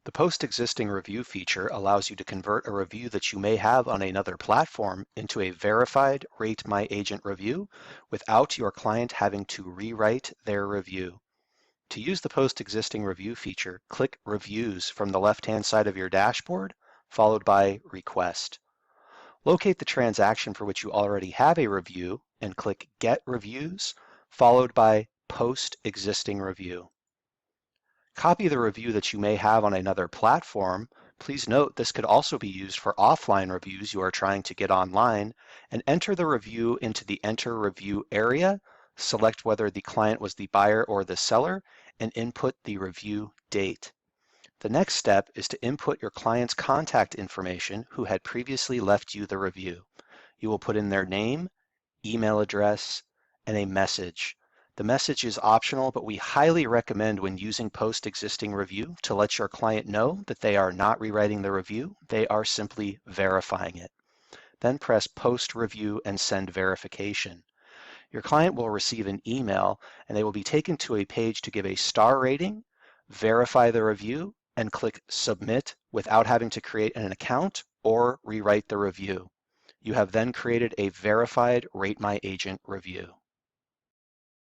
The Post Existing Review feature allows you to convert a review that you may have on another platform into a verified Rate My Agent review without your client having to rewrite their review. To use the Post Existing Review feature, click Reviews from the left-hand side of your dashboard, followed by Request. Locate the transaction for which you already have a review and click Get Reviews, followed by Post Existing Review. Copy the review that you may have on another platform. Please note this could also be used for offline reviews you are trying to get online, and enter the review into the Enter Review area. Select whether the client was the buyer or the seller, and input the review date. The next step is to input your client's contact information who had previously left you the review. You will put in their name, email address, and a message. The message is optional, but we highly recommend when using Post Existing Review to let your client know that they are not rewriting the review, they are simply verifying it. Then press Post Review and send verification. Your client will receive an email and they will be taken to a page to give a star rating, verify the review, and click Submit without having to create an account or rewrite the review. You have then created a verified Rate My Agent review.